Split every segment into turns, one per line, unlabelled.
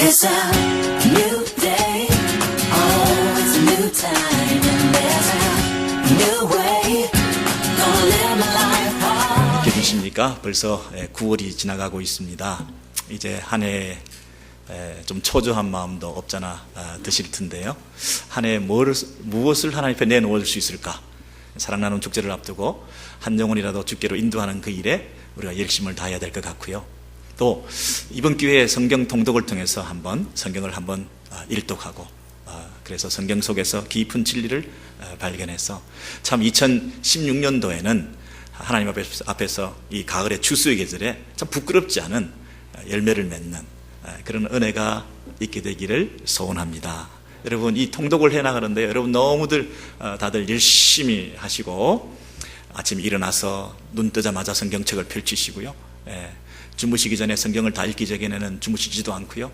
It's a new day, oh it's a new time, and there's a new way, gonna live my life hard.
계십니까? 벌써 9월이 지나가고 있습니다. 이제 한 해 좀 초조한 마음도 없잖아 드실 텐데요. 한 해 무엇을 하나님 앞에 내놓을 수 있을까? 사랑 나눔 축제를 앞두고 한 영혼이라도 주께로 인도하는 그 일에 우리가 열심을 다해야 될 것 같고요. 또 이번 기회에 성경 통독을 통해서 성경을 한번 일독하고 그래서 성경 속에서 깊은 진리를 발견해서 참 2016년도에는 하나님 앞에서 이 가을의 추수의 계절에 참 부끄럽지 않은 열매를 맺는 그런 은혜가 있게 되기를 소원합니다. 여러분 이 통독을 해나가는데 여러분 너무들 다들 열심히 하시고 아침에 일어나서 눈 뜨자마자 성경책을 펼치시고요. 주무시기 전에 성경을 다 읽기 전에는 주무시지도 않고요.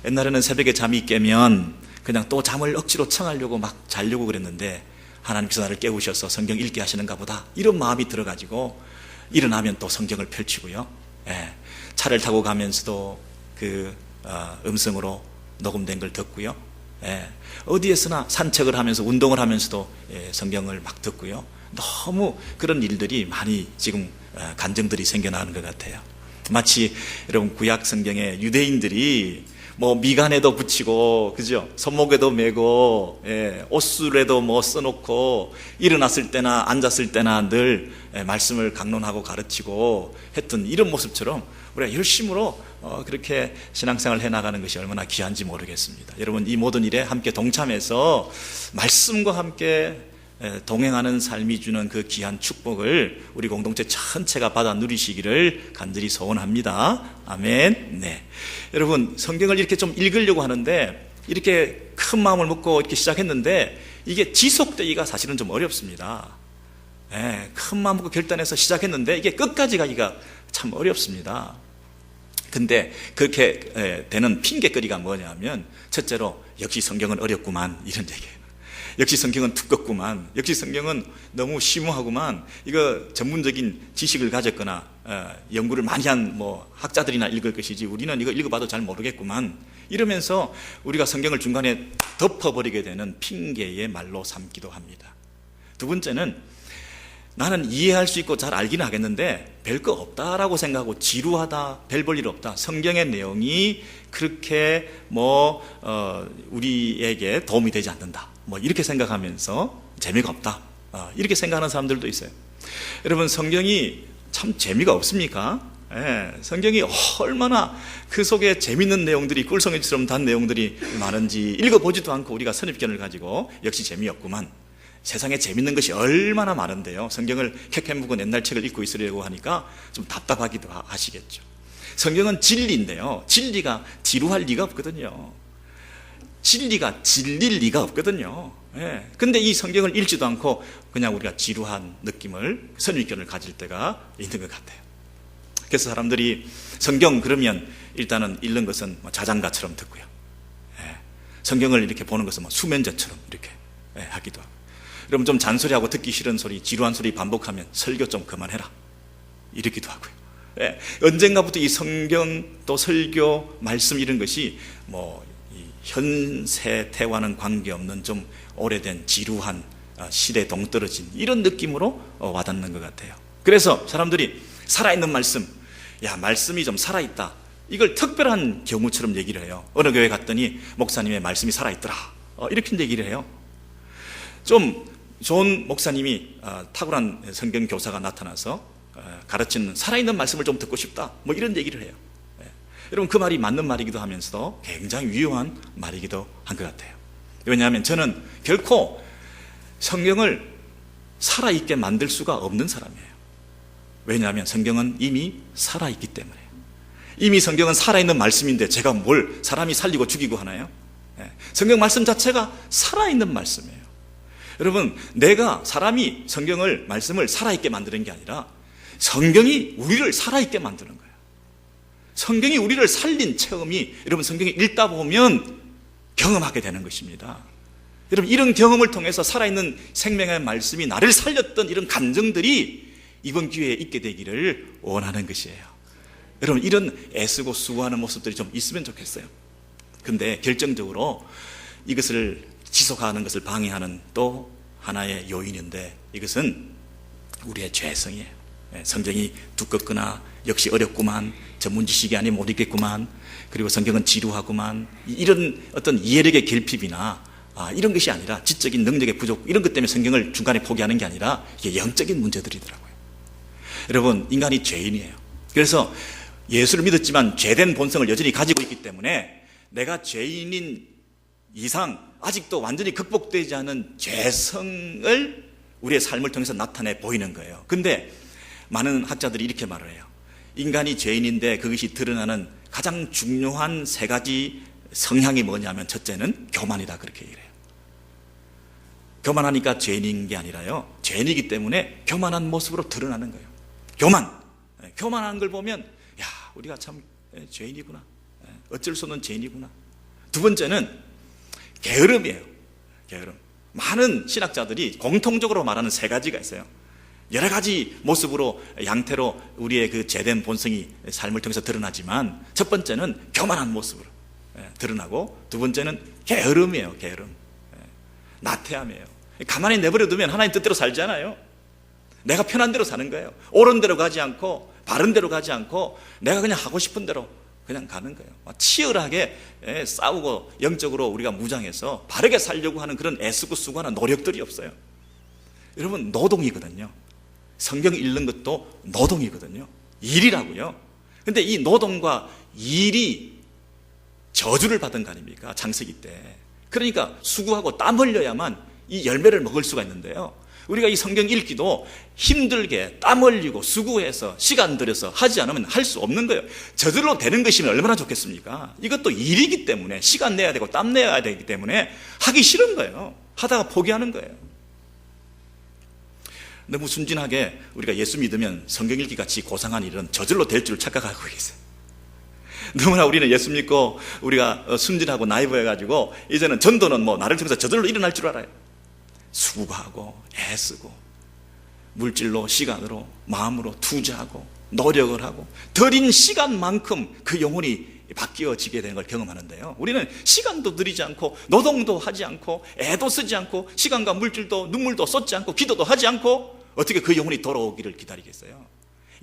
옛날에는 새벽에 잠이 깨면 그냥 또 잠을 억지로 청하려고 막 자려고 그랬는데 하나님께서 나를 깨우셔서 성경 읽게 하시는가 보다 이런 마음이 들어가지고 일어나면 또 성경을 펼치고요. 차를 타고 가면서도 그 음성으로 녹음된 걸 듣고요. 어디에서나 산책을 하면서 운동을 하면서도 성경을 막 듣고요. 너무 그런 일들이 많이 지금 간증들이 생겨나는 것 같아요. 마치 여러분 구약 성경에 유대인들이 뭐 미간에도 붙이고 그죠? 손목에도 메고 옷술에도 뭐 써놓고 일어났을 때나 앉았을 때나 늘 말씀을 강론하고 가르치고 했던 이런 모습처럼 우리가 열심으로 그렇게 신앙생활을 해나가는 것이 얼마나 귀한지 모르겠습니다. 여러분 이 모든 일에 함께 동참해서 말씀과 함께 동행하는 삶이 주는 그 귀한 축복을 우리 공동체 전체가 받아 누리시기를 간절히 소원합니다. 아멘. 네. 여러분 성경을 이렇게 좀 읽으려고 하는데 이렇게 큰 마음을 먹고 이렇게 시작했는데 이게 지속되기가 사실은 좀 어렵습니다. 큰 마음 먹고 결단해서 시작했는데 이게 끝까지 가기가 참 어렵습니다. 근데 그렇게 되는 핑계거리가 뭐냐면 첫째로 역시 성경은 어렵구만 이런 얘기예요. 역시 성경은 두껍구만. 역시 성경은 너무 심오하구만. 이거 전문적인 지식을 가졌거나 연구를 많이 한 뭐 학자들이나 읽을 것이지 우리는 이거 읽어봐도 잘 모르겠구만. 이러면서 우리가 성경을 중간에 덮어버리게 되는 핑계의 말로 삼기도 합니다. 두 번째는 나는 이해할 수 있고 잘 알기는 하겠는데 별거 없다라고 생각하고 지루하다, 별 볼 일 없다. 성경의 내용이 그렇게 우리에게 도움이 되지 않는다. 이렇게 생각하면서 재미가 없다. 이렇게 생각하는 사람들도 있어요. 여러분 성경이 참 재미가 없습니까? 성경이 얼마나 그 속에 재밌는 내용들이 꿀송이처럼 단 내용들이 많은지 읽어보지도 않고 우리가 선입견을 가지고 역시 재미없구만. 세상에 재밌는 것이 얼마나 많은데요. 성경을 캐캐묵은 옛날 책을 읽고 있으려고 하니까 좀 답답하기도 하시겠죠. 성경은 진리인데요. 진리가 지루할 리가 없거든요. 진리가 질릴 리가 없거든요. 근데 이 성경을 읽지도 않고 그냥 우리가 지루한 느낌을, 선입견을 가질 때가 있는 것 같아요. 그래서 사람들이 성경 그러면 일단은 읽는 것은 자장가처럼 듣고요. 성경을 이렇게 보는 것은 수면제처럼 이렇게 하기도 하고. 여러분 좀 잔소리하고 듣기 싫은 소리, 지루한 소리 반복하면 설교 좀 그만해라 이러기도 하고요. 언젠가부터 이 성경 또 설교 말씀 이런 것이 이 현세태와는 관계없는 좀 오래된 지루한 실에 동떨어진 이런 느낌으로 와닿는 것 같아요. 그래서 사람들이 살아있는 말씀, 말씀이 좀 살아있다, 이걸 특별한 경우처럼 얘기를 해요. 어느 교회 갔더니 목사님의 말씀이 살아있더라 이렇게 얘기를 해요. 좀 좋은 목사님이 탁월한 성경 교사가 나타나서 가르치는 살아있는 말씀을 좀 듣고 싶다 이런 얘기를 해요. 여러분 그 말이 맞는 말이기도 하면서도 굉장히 위험한 말이기도 한 것 같아요. 왜냐하면 저는 결코 성경을 살아있게 만들 수가 없는 사람이에요. 왜냐하면 성경은 이미 살아있기 때문에. 이미 성경은 살아있는 말씀인데 제가 뭘 사람이 살리고 죽이고 하나요? 성경 말씀 자체가 살아있는 말씀이에요. 여러분 사람이 성경을 말씀을 살아있게 만드는 게 아니라 성경이 우리를 살아있게 만드는 거예요. 성경이 우리를 살린 체험이 여러분 성경을 읽다 보면 경험하게 되는 것입니다. 여러분 이런 경험을 통해서 살아있는 생명의 말씀이 나를 살렸던 이런 감정들이 이번 기회에 있게 되기를 원하는 것이에요. 여러분 이런 애쓰고 수고하는 모습들이 좀 있으면 좋겠어요. 근데 결정적으로 이것을 지속하는 것을 방해하는 또 하나의 요인인데 이것은 우리의 죄성이에요. 성경이 두껍거나 역시 어렵구만, 전문 지식이 아니면 못 읽겠구만, 그리고 성경은 지루하구만, 이런 어떤 이해력의 결핍이나 이런 것이 아니라 지적인 능력의 부족, 이런 것 때문에 성경을 중간에 포기하는 게 아니라 이게 영적인 문제들이더라고요. 여러분, 인간이 죄인이에요. 그래서 예수를 믿었지만 죄된 본성을 여전히 가지고 있기 때문에 내가 죄인인 이상 아직도 완전히 극복되지 않은 죄성을 우리의 삶을 통해서 나타내 보이는 거예요. 근데 많은 학자들이 이렇게 말을 해요. 인간이 죄인인데 그것이 드러나는 가장 중요한 세 가지 성향이 뭐냐면 첫째는 교만이다, 그렇게 얘기해요. 교만하니까 죄인인 게 아니라요, 죄인이기 때문에 교만한 모습으로 드러나는 거예요. 교만한 걸 보면 야, 우리가 참 죄인이구나, 어쩔 수 없는 죄인이구나. 두 번째는 게으름이에요. 게으름. 많은 신학자들이 공통적으로 말하는 세 가지가 있어요. 여러 가지 모습으로, 양태로 우리의 그 죄된 본성이 삶을 통해서 드러나지만 첫 번째는 교만한 모습으로 드러나고, 두 번째는 게으름이에요. 게으름. 나태함이에요. 가만히 내버려두면 하나님 뜻대로 살잖아요. 내가 편한 대로 사는 거예요. 옳은 대로 가지 않고 바른 대로 가지 않고 내가 그냥 하고 싶은 대로 그냥 가는 거예요. 치열하게 싸우고 영적으로 우리가 무장해서 바르게 살려고 하는 그런 애쓰고 수고하는 노력들이 없어요. 여러분, 노동이거든요. 성경 읽는 것도 노동이거든요. 일이라고요. 근데 이 노동과 일이 저주를 받은 거 아닙니까? 창세기 때. 그러니까 수고하고 땀 흘려야만 이 열매를 먹을 수가 있는데요, 우리가 이 성경 읽기도 힘들게 땀 흘리고 수고해서 시간 들여서 하지 않으면 할 수 없는 거예요. 저절로 되는 것이면 얼마나 좋겠습니까? 이것도 일이기 때문에 시간 내야 되고 땀 내야 되기 때문에 하기 싫은 거예요. 하다가 포기하는 거예요. 너무 순진하게 우리가 예수 믿으면 성경 읽기 같이 고상한 일은 저절로 될 줄 착각하고 계세요. 너무나 우리는 예수 믿고 우리가 순진하고 나이브해가지고 이제는 전도는 뭐 나를 통해서 저절로 일어날 줄 알아요. 수고하고 애쓰고 물질로, 시간으로, 마음으로 투자하고 노력을 하고 들인 시간만큼 그 영혼이 바뀌어지게 되는 걸 경험하는데요, 우리는 시간도 들이지 않고 노동도 하지 않고 애도 쓰지 않고 시간과 물질도 눈물도 쏟지 않고 기도도 하지 않고 어떻게 그 영혼이 돌아오기를 기다리겠어요?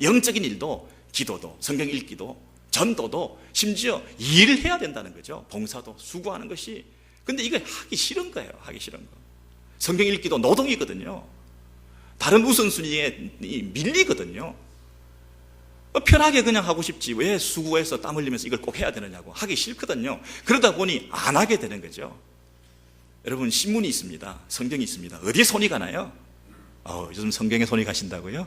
영적인 일도, 기도도, 성경 읽기도, 전도도, 심지어 일을 해야 된다는 거죠. 봉사도, 수고하는 것이. 근데 이거 하기 싫은 거예요. 하기 싫은 거. 성경 읽기도 노동이거든요. 다른 우선순위에 밀리거든요. 편하게 그냥 하고 싶지 왜 수고해서 땀 흘리면서 이걸 꼭 해야 되느냐고. 하기 싫거든요. 그러다 보니 안 하게 되는 거죠. 여러분, 신문이 있습니다. 성경이 있습니다. 어디에 손이 가나요? 요즘 성경에 손이 가신다고요?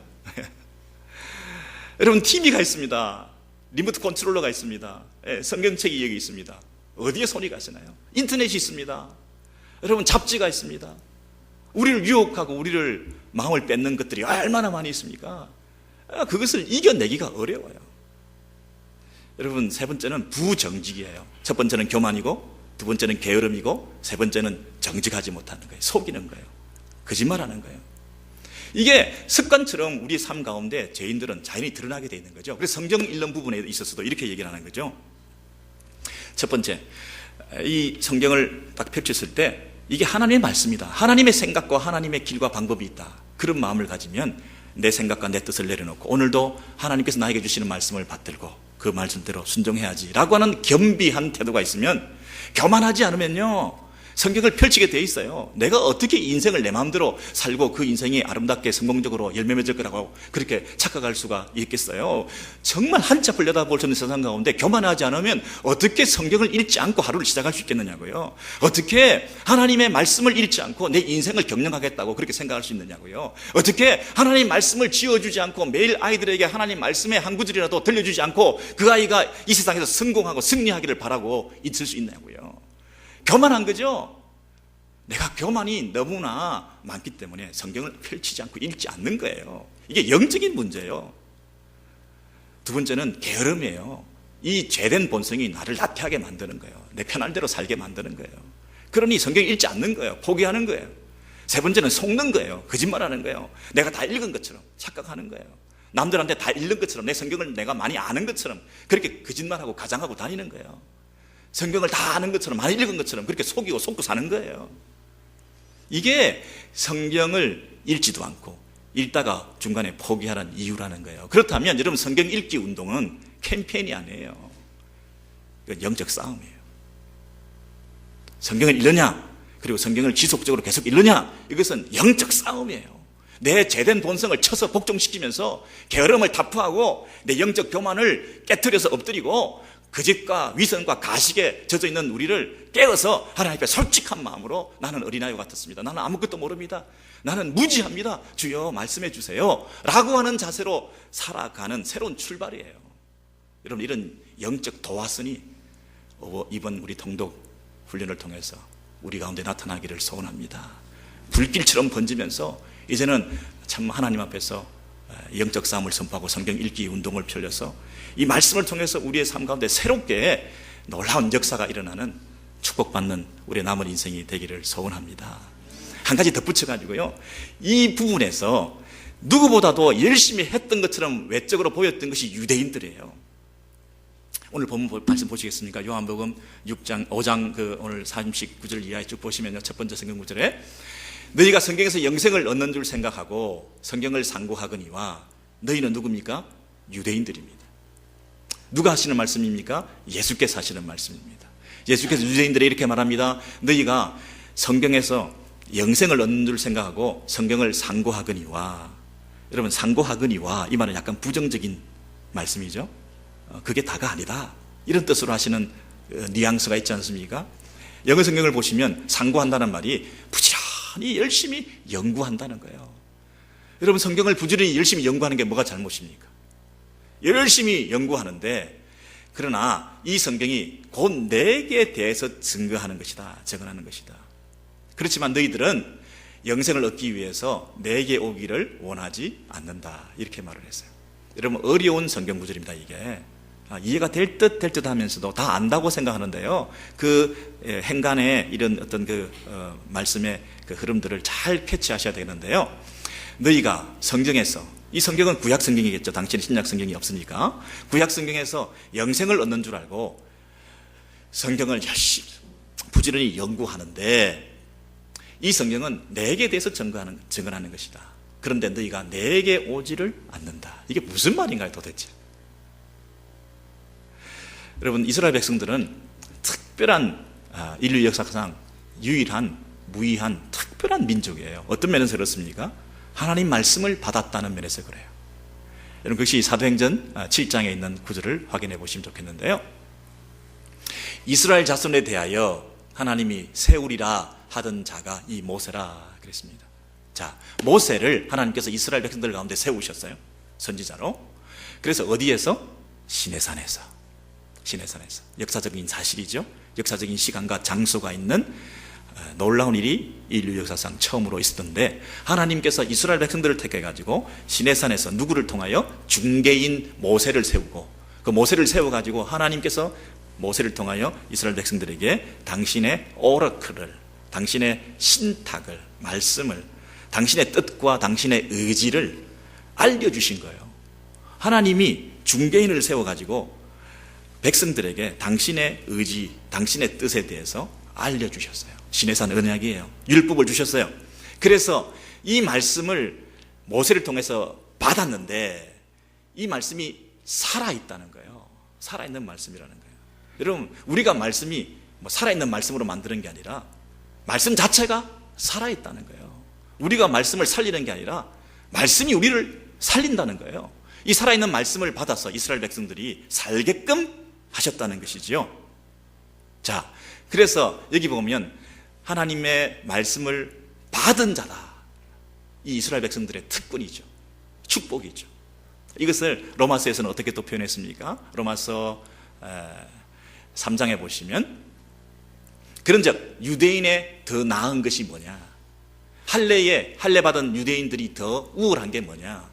여러분, TV가 있습니다. 리모트 컨트롤러가 있습니다. 성경책이 여기 있습니다. 어디에 손이 가시나요? 인터넷이 있습니다. 여러분, 잡지가 있습니다. 우리를 유혹하고 우리를 마음을 뺏는 것들이 얼마나 많이 있습니까? 그것을 이겨내기가 어려워요. 여러분, 세 번째는 부정직이에요. 첫 번째는 교만이고, 두 번째는 게으름이고, 세 번째는 정직하지 못하는 거예요. 속이는 거예요. 거짓말하는 거예요. 이게 습관처럼 우리 삶 가운데 죄인들은 자연히 드러나게 되어 있는 거죠. 그래서 성경 읽는 부분에 있어서도 이렇게 얘기를 하는 거죠. 첫 번째, 이 성경을 딱 펼쳤을 때 이게 하나님의 말씀이다, 하나님의 생각과 하나님의 길과 방법이 있다, 그런 마음을 가지면 내 생각과 내 뜻을 내려놓고 오늘도 하나님께서 나에게 주시는 말씀을 받들고 그 말씀대로 순종해야지 라고 하는 겸비한 태도가 있으면, 교만하지 않으면요 성경을 펼치게 돼 있어요. 내가 어떻게 인생을 내 마음대로 살고 그 인생이 아름답게 성공적으로 열매 맺을 거라고 그렇게 착각할 수가 있겠어요? 정말 한참을 내다볼 수 있는 세상 가운데 교만하지 않으면 어떻게 성경을 읽지 않고 하루를 시작할 수 있겠느냐고요? 어떻게 하나님의 말씀을 읽지 않고 내 인생을 경영하겠다고 그렇게 생각할 수 있느냐고요? 어떻게 하나님 말씀을 지어주지 않고 매일 아이들에게 하나님 말씀의 한 구절이라도 들려주지 않고 그 아이가 이 세상에서 성공하고 승리하기를 바라고 있을 수 있냐고요? 교만한 거죠. 내가 교만이 너무나 많기 때문에 성경을 펼치지 않고 읽지 않는 거예요. 이게 영적인 문제예요. 두 번째는 게으름이에요. 이 죄된 본성이 나를 나태하게 만드는 거예요. 내 편할 대로 살게 만드는 거예요. 그러니 성경 읽지 않는 거예요. 포기하는 거예요. 세 번째는 속는 거예요. 거짓말하는 거예요. 내가 다 읽은 것처럼 착각하는 거예요. 남들한테 다 읽는 것처럼, 내 성경을 내가 많이 아는 것처럼 그렇게 거짓말하고 가장하고 다니는 거예요. 성경을 다 아는 것처럼, 많이 읽은 것처럼 그렇게 속이고 속고 사는 거예요. 이게 성경을 읽지도 않고 읽다가 중간에 포기하라는 이유라는 거예요. 그렇다면 여러분, 성경 읽기 운동은 캠페인이 아니에요. 이건 영적 싸움이에요. 성경을 읽느냐, 그리고 성경을 지속적으로 계속 읽느냐, 이것은 영적 싸움이에요. 내 죄된 본성을 쳐서 복종시키면서 게으름을 타파하고 내 영적 교만을 깨트려서 엎드리고 거짓과 위선과 가식에 젖어 있는 우리를 깨어서 하나님 앞에 솔직한 마음으로, 나는 어린아이 같았습니다, 나는 아무것도 모릅니다, 나는 무지합니다, 주여 말씀해 주세요 라고 하는 자세로 살아가는 새로운 출발이에요. 여러분, 이런 영적 도화선이 이번 우리 통독 훈련을 통해서 우리 가운데 나타나기를 소원합니다. 불길처럼 번지면서 이제는 참 하나님 앞에서 영적 싸움을 선포하고 성경 읽기 운동을 펼쳐서 이 말씀을 통해서 우리의 삶 가운데 새롭게 놀라운 역사가 일어나는, 축복받는 우리의 남은 인생이 되기를 소원합니다. 한 가지 덧붙여가지고요, 이 부분에서 누구보다도 열심히 했던 것처럼 외적으로 보였던 것이 유대인들이에요. 오늘 본문 말씀 보시겠습니까? 요한복음 6장 5장 오늘 49절 이하에 쭉 보시면요, 첫 번째 성경 구절에 너희가 성경에서 영생을 얻는 줄 생각하고 성경을 상고하거니와, 너희는 누굽니까? 유대인들입니다. 누가 하시는 말씀입니까? 예수께서 하시는 말씀입니다. 예수께서 유대인들에 이렇게 말합니다. 너희가 성경에서 영생을 얻는 줄 생각하고 성경을 상고하거니와. 여러분, 상고하거니와 이 말은 약간 부정적인 말씀이죠. 그게 다가 아니다, 이런 뜻으로 하시는 뉘앙스가 있지 않습니까? 영어 성경을 보시면 상고한다는 말이 부지런히 열심히 연구한다는 거예요. 여러분, 성경을 부지런히 열심히 연구하는 게 뭐가 잘못입니까? 열심히 연구하는데, 그러나 이 성경이 곧 내게 대해서 증거하는 것이다, 증언하는 것이다. 그렇지만 너희들은 영생을 얻기 위해서 내게 오기를 원하지 않는다, 이렇게 말을 했어요. 여러분, 어려운 성경 구절입니다. 이게 이해가 될 듯 하면서도 다 안다고 생각하는데요, 그 행간의 이런 어떤 말씀의 그 흐름들을 잘 캐치하셔야 되는데요, 너희가 성경에서, 이 성경은 구약 성경이겠죠. 당시에는 신약 성경이 없으니까 구약 성경에서 영생을 얻는 줄 알고 성경을 열심히 부지런히 연구하는데, 이 성경은 내게 대해서 증언하는 것이다. 그런데 너희가 내게 오지를 않는다. 이게 무슨 말인가요, 도대체? 여러분, 이스라엘 백성들은 특별한, 인류 역사상 유일한, 무의한 특별한 민족이에요. 어떤 면에서 그렇습니까? 하나님 말씀을 받았다는 면에서 그래요. 여러분, 그것이 사도행전 7장에 있는 구절을 확인해 보시면 좋겠는데요, 이스라엘 자손에 대하여 하나님이 세우리라 하던 자가 이 모세라 그랬습니다. 자, 모세를 하나님께서 이스라엘 백성들 가운데 세우셨어요, 선지자로. 그래서 어디에서? 시내산에서. 역사적인 사실이죠. 역사적인 시간과 장소가 있는 놀라운 일이 인류 역사상 처음으로 있었던데, 하나님께서 이스라엘 백성들을 택해가지고 시내산에서 누구를 통하여? 중개인 모세를 세우고, 그 모세를 세워가지고 하나님께서 모세를 통하여 이스라엘 백성들에게 당신의 오라클을, 당신의 신탁을, 말씀을, 당신의 뜻과 당신의 의지를 알려주신 거예요. 하나님이 중개인을 세워가지고 백성들에게 당신의 의지, 당신의 뜻에 대해서 알려주셨어요. 시내산 언약이에요. 율법을 주셨어요. 그래서 이 말씀을 모세를 통해서 받았는데, 이 말씀이 살아있다는 거예요. 살아있는 말씀이라는 거예요. 여러분, 우리가 말씀이 살아있는 말씀으로 만드는 게 아니라 말씀 자체가 살아있다는 거예요. 우리가 말씀을 살리는 게 아니라 말씀이 우리를 살린다는 거예요. 이 살아있는 말씀을 받아서 이스라엘 백성들이 살게끔 하셨다는 것이지요. 자, 그래서 여기 보면 하나님의 말씀을 받은 자다, 이 이스라엘 백성들의 특권이죠. 축복이죠. 이것을 로마서에서는 어떻게 또 표현했습니까? 로마서 3장에 보시면, 그런즉 유대인의 더 나은 것이 뭐냐? 할례 받은 유대인들이 더 우월한 게 뭐냐?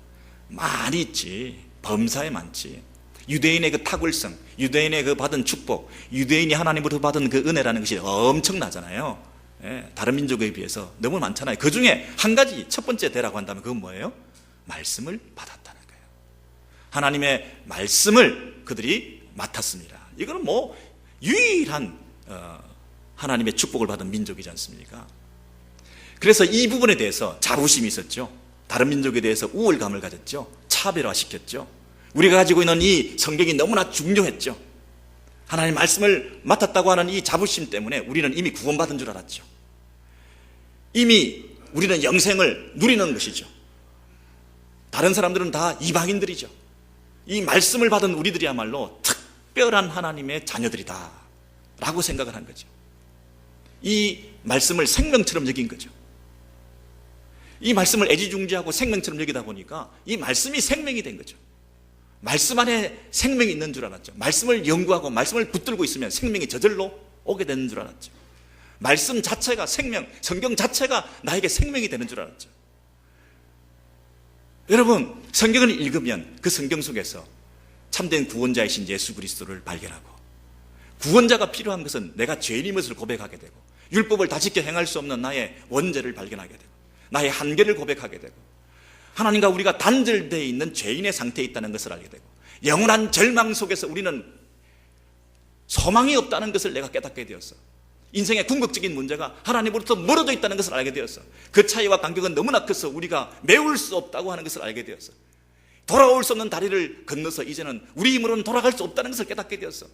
많이 있지. 범사에 많지. 유대인의 그 탁월성, 유대인의 그 받은 축복, 유대인이 하나님으로부터 받은 그 은혜라는 것이 엄청나잖아요. 예, 다른 민족에 비해서 너무 많잖아요. 그 중에 한 가지, 첫 번째 대라고 한다면 그건 뭐예요? 말씀을 받았다는 거예요. 하나님의 말씀을 그들이 맡았습니다. 이거는 유일한 하나님의 축복을 받은 민족이지 않습니까? 그래서 이 부분에 대해서 자부심이 있었죠. 다른 민족에 대해서 우월감을 가졌죠. 차별화시켰죠. 우리가 가지고 있는 이 성경이 너무나 중요했죠. 하나님 말씀을 맡았다고 하는 이 자부심 때문에 우리는 이미 구원받은 줄 알았죠. 이미 우리는 영생을 누리는 것이죠. 다른 사람들은 다 이방인들이죠. 이 말씀을 받은 우리들이야말로 특별한 하나님의 자녀들이다 라고 생각을 한 거죠. 이 말씀을 생명처럼 여긴 거죠. 이 말씀을 애지중지하고 생명처럼 여기다 보니까 이 말씀이 생명이 된 거죠. 말씀 안에 생명이 있는 줄 알았죠. 말씀을 연구하고 말씀을 붙들고 있으면 생명이 저절로 오게 되는 줄 알았죠. 말씀 자체가 생명, 성경 자체가 나에게 생명이 되는 줄 알았죠. 여러분, 성경을 읽으면 그 성경 속에서 참된 구원자이신 예수 그리스도를 발견하고, 구원자가 필요한 것은 내가 죄인인 것을 고백하게 되고, 율법을 다 지켜 행할 수 없는 나의 원죄를 발견하게 되고, 나의 한계를 고백하게 되고, 하나님과 우리가 단절되어 있는 죄인의 상태에 있다는 것을 알게 되고, 영원한 절망 속에서 우리는 소망이 없다는 것을 내가 깨닫게 되었어. 인생의 궁극적인 문제가 하나님으로부터 멀어져 있다는 것을 알게 되었어. 그 차이와 간격은 너무나 커서 우리가 메울 수 없다고 하는 것을 알게 되었어. 돌아올 수 없는 다리를 건너서 이제는 우리 힘으로는 돌아갈 수 없다는 것을 깨닫게 되었어.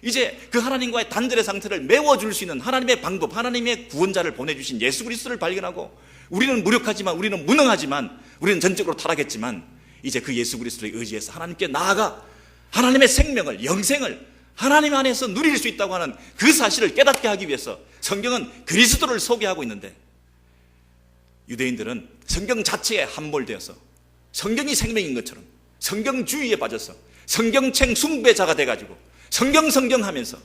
이제 그 하나님과의 단절의 상태를 메워줄 수 있는 하나님의 방법, 하나님의 구원자를 보내주신 예수 그리스도를 발견하고, 우리는 무력하지만, 우리는 무능하지만, 우리는 전적으로 타락했지만, 이제 그 예수 그리스도의 의지에서 하나님께 나아가 하나님의 생명을, 영생을 하나님 안에서 누릴 수 있다고 하는 그 사실을 깨닫게 하기 위해서 성경은 그리스도를 소개하고 있는데, 유대인들은 성경 자체에 함몰되어서 성경이 생명인 것처럼 성경주의에 빠져서 성경책 숭배자가 돼가지고 성경 하면서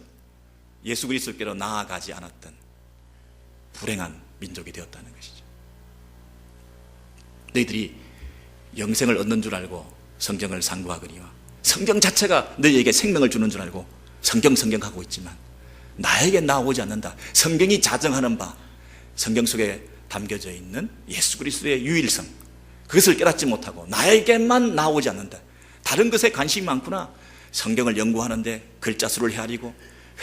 예수 그리스도께로 나아가지 않았던 불행한 민족이 되었다는 것이죠. 너희들이 영생을 얻는 줄 알고 성경을 상고하거니와 성경 자체가 너희에게 생명을 주는 줄 알고 성경 하고 있지만 나에게 나오지 않는다. 성경이 자정하는 바, 성경 속에 담겨져 있는 예수 그리스도의 유일성, 그것을 깨닫지 못하고 나에게만 나오지 않는다. 다른 것에 관심이 많구나. 성경을 연구하는데 글자 수를 헤아리고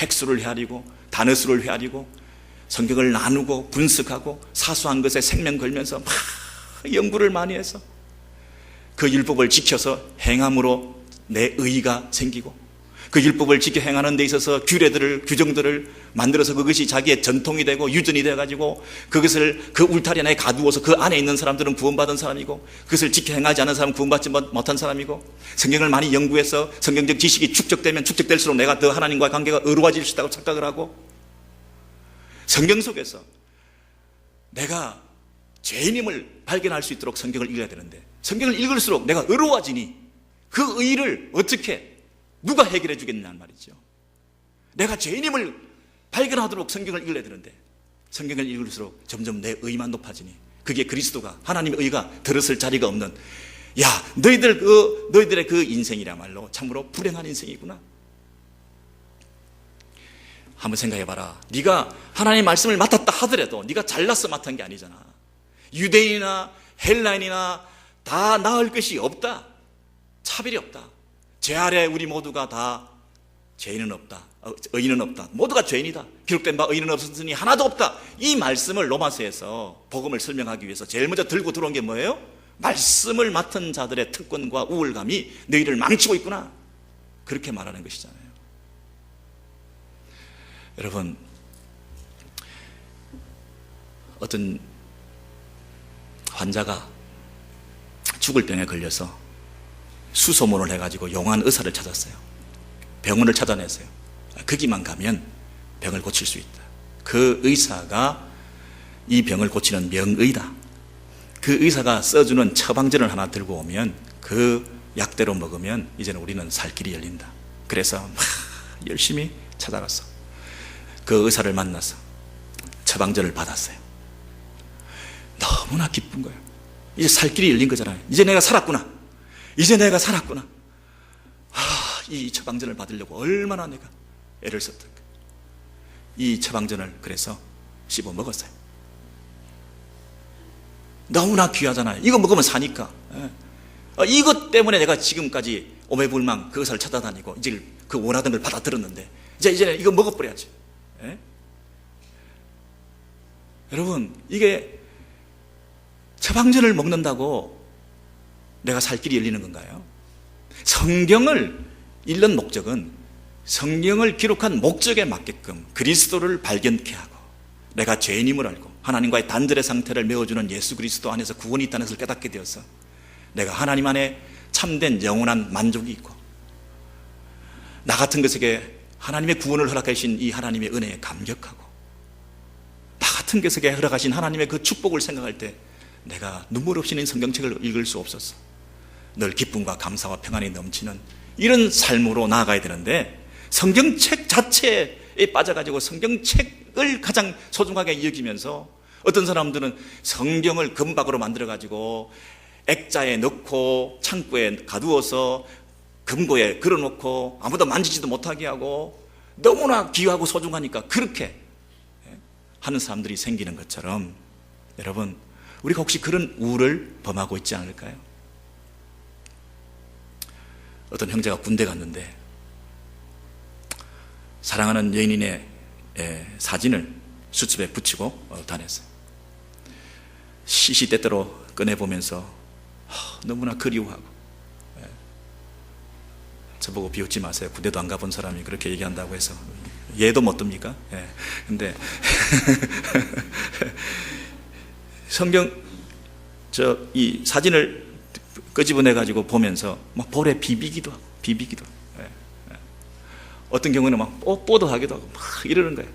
획수를 헤아리고 단어 수를 헤아리고 성경을 나누고 분석하고 사소한 것에 생명 걸면서 막 연구를 많이 해서 그 율법을 지켜서 행함으로 내 의의가 생기고, 그 율법을 지켜 행하는 데 있어서 규정들을 만들어서 그것이 자기의 전통이 되고 유전이 되어가지고 그것을 그 울타리 안에 가두어서 그 안에 있는 사람들은 구원받은 사람이고, 그것을 지켜 행하지 않은 사람은 구원받지 못한 사람이고, 성경을 많이 연구해서 성경적 지식이 축적되면 축적될수록 내가 더 하나님과의 관계가 의로워질 수 있다고 착각을 하고, 성경 속에서 내가 죄인임을 발견할 수 있도록 성경을 읽어야 되는데, 성경을 읽을수록 내가 의로워지니 그 의의를 어떻게 누가 해결해 주겠느냐는 말이죠. 내가 죄인임을 발견하도록 성경을 읽어야 되는데 성경을 읽을수록 점점 내 의의만 높아지니 그게 그리스도가, 하나님의 의의가 들었을 자리가 없는, 야, 너희들의 그 인생이야말로 참으로 불행한 인생이구나. 한번 생각해봐라. 네가 하나님의 말씀을 맡았다 하더라도 네가 잘나서 맡은 게 아니잖아. 유대인이나 헬라인이나 다 나을 것이 없다. 차별이 없다. 죄 아래 우리 모두가 다 죄인은 없다. 의인은 없다. 모두가 죄인이다. 기록된 바 의인은 없었으니 하나도 없다. 이 말씀을 로마서에서 복음을 설명하기 위해서 제일 먼저 들고 들어온 게 뭐예요? 말씀을 맡은 자들의 특권과 우월감이 너희를 망치고 있구나. 그렇게 말하는 것이잖아요. 여러분, 어떤 환자가 죽을 병에 걸려서 수소문을 해가지고 용한 의사를 찾았어요. 병원을 찾아냈어요. 거기만 가면 병을 고칠 수 있다. 그 의사가 이 병을 고치는 명의다. 그 의사가 써주는 처방전을 하나 들고 오면 그 약대로 먹으면 이제는 우리는 살 길이 열린다. 그래서 막 열심히 찾아갔어. 그 의사를 만나서 처방전을 받았어요. 너무나 기쁜 거예요. 이제 살 길이 열린 거잖아요. 이제 내가 살았구나. 이 처방전을 받으려고 얼마나 내가 애를 썼던가. 이 처방전을 그래서 씹어 먹었어요. 너무나 귀하잖아요. 이거 먹으면 사니까. 이것 때문에 내가 지금까지 오매불망 그 의사를 찾아다니고 이제 그 원하던 걸 받아들었는데, 이제 이거 먹어버려야지. 예? 여러분, 이게 처방전을 먹는다고 내가 살 길이 열리는 건가요? 성경을 읽는 목적은 성경을 기록한 목적에 맞게끔 그리스도를 발견케 하고 내가 죄인임을 알고 하나님과의 단절의 상태를 메워주는 예수 그리스도 안에서 구원이 있다는 것을 깨닫게 되어서 내가 하나님 안에 참된 영원한 만족이 있고 나 같은 것에게 하나님의 구원을 허락하신 이 하나님의 은혜에 감격하고 나 같은 것에게 허락하신 하나님의 그 축복을 생각할 때 내가 눈물 없이는 성경책을 읽을 수 없었어. 늘 기쁨과 감사와 평안이 넘치는 이런 삶으로 나아가야 되는데 성경책 자체에 빠져가지고 성경책을 가장 소중하게 여기면서 어떤 사람들은 성경을 금박으로 만들어가지고 액자에 넣고 창고에 가두어서 금고에 걸어놓고 아무도 만지지도 못하게 하고 너무나 귀하고 소중하니까 그렇게 하는 사람들이 생기는 것처럼 여러분, 우리가 혹시 그런 우를 범하고 있지 않을까요? 어떤 형제가 군대 갔는데 사랑하는 여인의 사진을 수첩에 붙이고 다녔어요. 시시때때로 꺼내보면서 너무나 그리워하고, 저보고 비웃지 마세요. 군대도 안 가본 사람이 그렇게 얘기한다고 해서 예도 못 듭니까? 근데 성경 이 사진을 끄집어내 가지고 보면서 막 볼에 비비기도 하고 어떤 경우는 막 뽀뽀도 하고 막 이러는 거예요.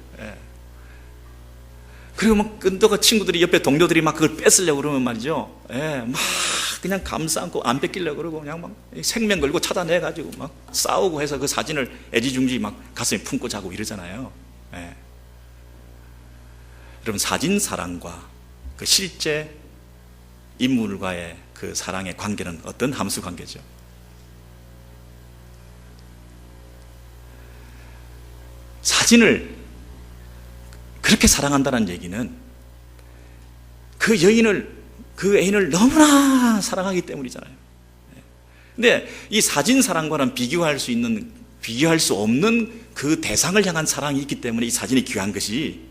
그리고 막 끈덕한 친구들이 옆에 동료들이 막 그걸 뺏으려고 그러면 말이죠. 막 그냥 감싸 안고 안 뺏기려고 그러고 그냥 막 생명 걸고 찾아내 가지고 막 싸우고 해서 그 사진을 애지중지 막 가슴에 품고 자고 이러잖아요. 여러분, 사진 사랑과 그 실제 인물과의 그 사랑의 관계는 어떤 함수 관계죠? 사진을 그렇게 사랑한다는 얘기는 그 여인을, 그 애인을 너무나 사랑하기 때문이잖아요. 근데 이 사진 사랑과는 비교할 수 없는 그 대상을 향한 사랑이 있기 때문에 이 사진이 귀한 것이,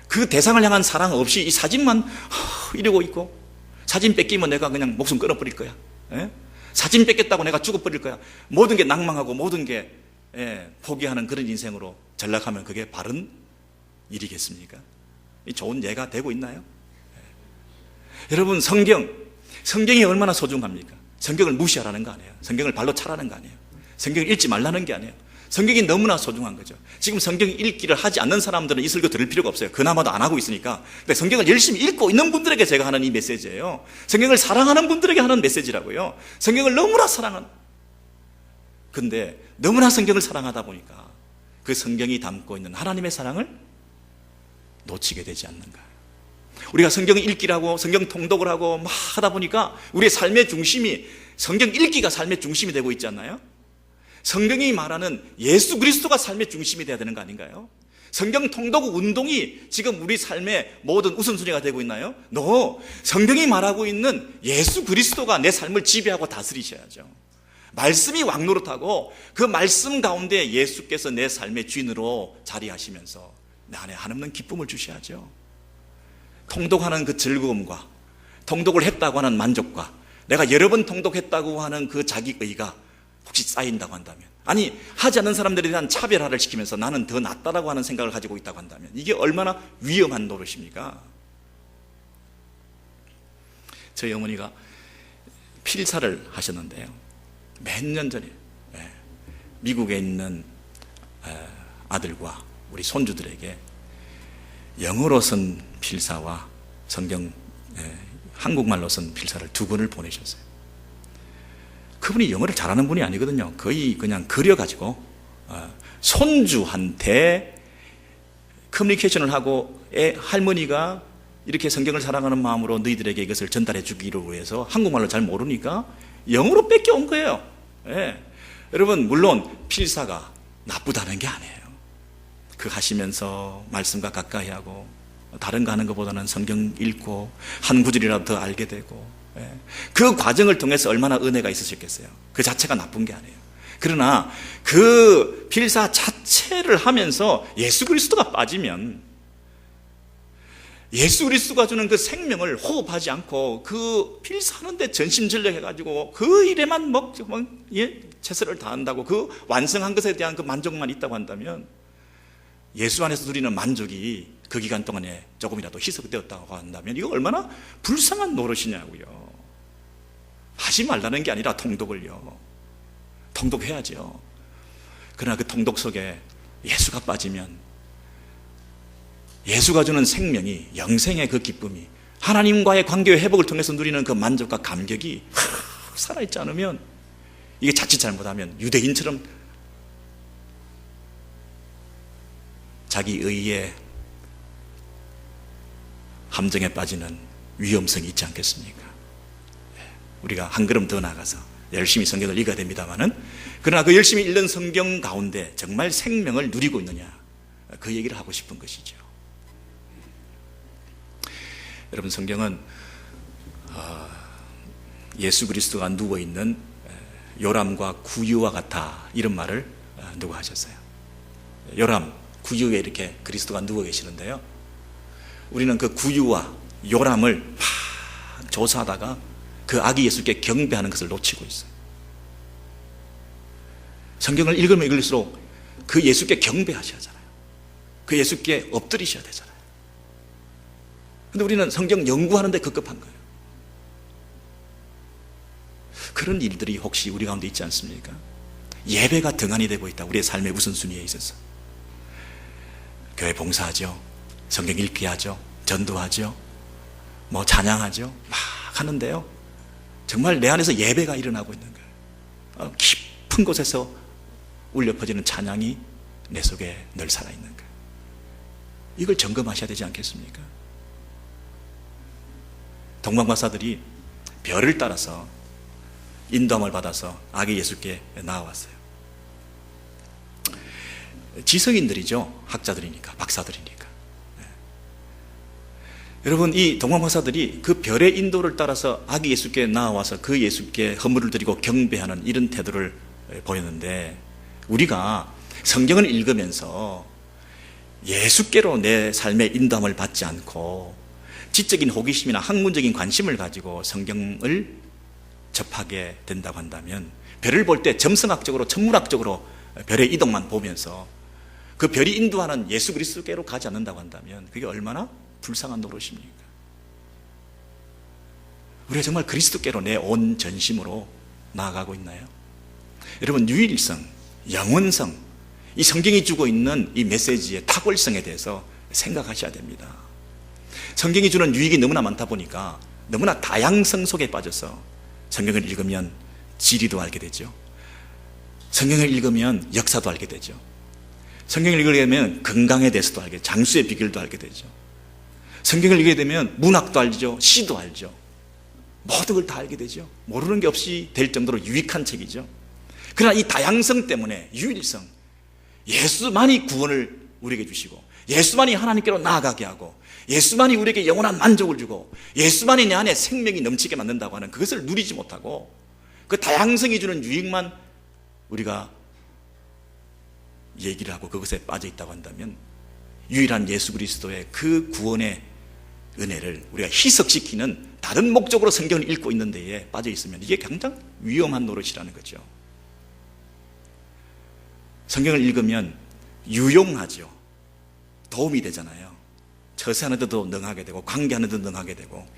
그 대상을 향한 사랑 없이 이 사진만 이러고 있고, 사진 뺏기면 내가 그냥 목숨 끊어버릴 거야. 사진 뺏겼다고 내가 죽어버릴 거야. 모든 게 낭망하고 모든 게 포기하는 그런 인생으로 전락하면 그게 바른 일이겠습니까? 좋은 예가 되고 있나요? 여러분, 성경이 얼마나 소중합니까? 성경을 무시하라는 거 아니에요. 성경을 발로 차라는 거 아니에요. 성경을 읽지 말라는 게 아니에요. 성경이 너무나 소중한 거죠. 지금 성경 읽기를 하지 않는 사람들은 이 설교 들을 필요가 없어요. 그나마도 안 하고 있으니까. 근데 성경을 열심히 읽고 있는 분들에게 제가 하는 이 메시지예요. 성경을 사랑하는 분들에게 하는 메시지라고요. 성경을 너무나 근데 너무나 성경을 사랑하다 보니까 그 성경이 담고 있는 하나님의 사랑을 놓치게 되지 않는가. 우리가 성경 읽기를 하고 성경 통독을 하고 막 하다 보니까 우리의 삶의 중심이, 성경 읽기가 삶의 중심이 되고 있지 않나요? 성경이 말하는 예수 그리스도가 삶의 중심이 되어야 되는 거 아닌가요? 성경 통독 운동이 지금 우리 삶의 모든 우선순위가 되고 있나요? 성경이 말하고 있는 예수 그리스도가 내 삶을 지배하고 다스리셔야죠. 말씀이 왕노릇하고 그 말씀 가운데 예수께서 내 삶의 주인으로 자리하시면서 내 안에 한없는 기쁨을 주셔야죠. 통독하는 그 즐거움과 통독을 했다고 하는 만족과 내가 여러 번 통독했다고 하는 그 자기의가 혹시 쌓인다고 한다면, 아니 하지 않는 사람들에 대한 차별화를 시키면서 나는 더 낫다라고 하는 생각을 가지고 있다고 한다면 이게 얼마나 위험한 노릇입니까? 저희 어머니가 필사를 하셨는데요, 몇 년 전에 미국에 있는 아들과 우리 손주들에게 영어로 쓴 필사와 성경 한국말로 쓴 필사를 2권을 보내셨어요. 그분이 영어를 잘하는 분이 아니거든요. 거의 그냥 그려가지고 손주한테 커뮤니케이션을 하고 할머니가 이렇게 성경을 사랑하는 마음으로 너희들에게 이것을 전달해 주기로 해서 한국말로 잘 모르니까 영어로 뺏겨온 거예요. 여러분, 물론 필사가 나쁘다는 게 아니에요. 그 하시면서 말씀과 가까이 하고 다른 거 하는 것보다는 성경 읽고 한 구절이라도 더 알게 되고, 그 과정을 통해서 얼마나 은혜가 있으셨겠어요. 그 자체가 나쁜 게 아니에요. 그러나 그 필사 자체를 하면서 예수 그리스도가 빠지면, 예수 그리스도가 주는 그 생명을 호흡하지 않고 그 필사하는데 전심전력해가지고 그 일에만 최선을 다한다고, 그 완성한 것에 대한 그 만족만 있다고 한다면, 예수 안에서 누리는 만족이 그 기간 동안에 조금이라도 희석되었다고 한다면 이거 얼마나 불쌍한 노릇이냐고요. 하지 말라는 게 아니라 통독을요, 통독해야죠. 그러나 그 통독 속에 예수가 빠지면, 예수가 주는 생명이, 영생의 그 기쁨이, 하나님과의 관계의 회복을 통해서 누리는 그 만족과 감격이 살아있지 않으면, 이게 자칫 잘못하면 유대인처럼 자기 의의 함정에 빠지는 위험성이 있지 않겠습니까? 우리가 한 걸음 더 나가서 열심히 성경을 읽어야 됩니다만은, 그러나 그 열심히 읽는 성경 가운데 정말 생명을 누리고 있느냐, 그 얘기를 하고 싶은 것이죠. 여러분, 성경은 예수 그리스도가 누워있는 요람과 구유와 같아, 이런 말을 누가 하셨어요? 요람, 구유에 이렇게 그리스도가 누워 계시는데요, 우리는 그 구유와 요람을 막 조사하다가 그 아기 예수께 경배하는 것을 놓치고 있어요. 성경을 읽으면 읽을수록 그 예수께 경배하셔야 하잖아요. 그 예수께 엎드리셔야 되잖아요. 근데 우리는 성경 연구하는 데 급급한 거예요. 그런 일들이 혹시 우리 가운데 있지 않습니까? 예배가 등한이 되고 있다, 우리의 삶의 우선순위에 있어서. 교회 봉사하죠, 성경 읽기 하죠, 전도하죠, 찬양하죠, 막 하는데요, 정말 내 안에서 예배가 일어나고 있는 거예요. 깊은 곳에서 울려 퍼지는 찬양이 내 속에 늘 살아있는 거예요. 이걸 점검하셔야 되지 않겠습니까? 동방박사들이 별을 따라서 인도함을 받아서 아기 예수께 나와왔어요. 지성인들이죠, 학자들이니까, 박사들이니까. 여러분, 이 동방박사들이 그 별의 인도를 따라서 아기 예수께 나와서 그 예수께 헌물을 드리고 경배하는 이런 태도를 보였는데, 우리가 성경을 읽으면서 예수께로 내 삶의 인도함을 받지 않고 지적인 호기심이나 학문적인 관심을 가지고 성경을 접하게 된다고 한다면, 별을 볼 때 점성학적으로, 천문학적으로 별의 이동만 보면서 그 별이 인도하는 예수 그리스도께로 가지 않는다고 한다면, 그게 얼마나 불쌍한 노릇입니까? 우리가 정말 그리스도께로 내 온 전심으로 나아가고 있나요? 여러분, 유일성, 영원성, 이 성경이 주고 있는 이 메시지의 탁월성에 대해서 생각하셔야 됩니다. 성경이 주는 유익이 너무나 많다 보니까 너무나 다양성 속에 빠져서 성경을 읽으면 지리도 알게 되죠, 성경을 읽으면 역사도 알게 되죠, 성경을 읽게 되면 건강에 대해서도 알게 되죠, 장수의 비결도 알게 되죠, 성경을 읽게 되면 문학도 알죠, 시도 알죠, 모든 걸 다 알게 되죠. 모르는 게 없이 될 정도로 유익한 책이죠. 그러나 이 다양성 때문에, 유일성, 예수만이 구원을 우리에게 주시고, 예수만이 하나님께로 나아가게 하고, 예수만이 우리에게 영원한 만족을 주고, 예수만이 내 안에 생명이 넘치게 만든다고 하는 그것을 누리지 못하고, 그 다양성이 주는 유익만 우리가 얘기를 하고 그것에 빠져 있다고 한다면, 유일한 예수 그리스도의 그 구원의 은혜를 우리가 희석시키는 다른 목적으로 성경을 읽고 있는 데에 빠져 있으면 이게 굉장히 위험한 노릇이라는 거죠. 성경을 읽으면 유용하죠. 도움이 되잖아요. 처세하는 데도 능하게 되고, 관계하는 데도 능하게 되고,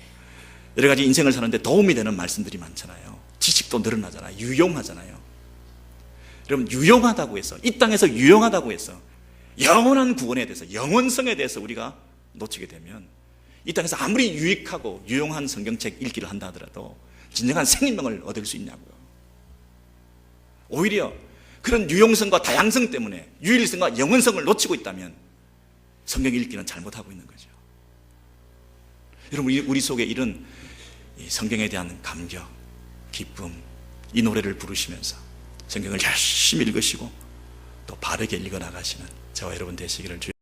여러 가지 인생을 사는데 도움이 되는 말씀들이 많잖아요. 지식도 늘어나잖아요. 유용하잖아요. 여러분, 유용하다고 해서, 이 땅에서 유용하다고 해서 영원한 구원에 대해서, 영원성에 대해서 우리가 놓치게 되면, 이 땅에서 아무리 유익하고 유용한 성경책 읽기를 한다 하더라도 진정한 생명을 얻을 수 있냐고요. 오히려 그런 유용성과 다양성 때문에 유일성과 영원성을 놓치고 있다면 성경 읽기는 잘못하고 있는 거죠. 여러분, 우리 속에 이런 성경에 대한 감격, 기쁨, 이 노래를 부르시면서 성경을 열심히 읽으시고 또 바르게 읽어나가시는 저와 여러분 되시기를 주의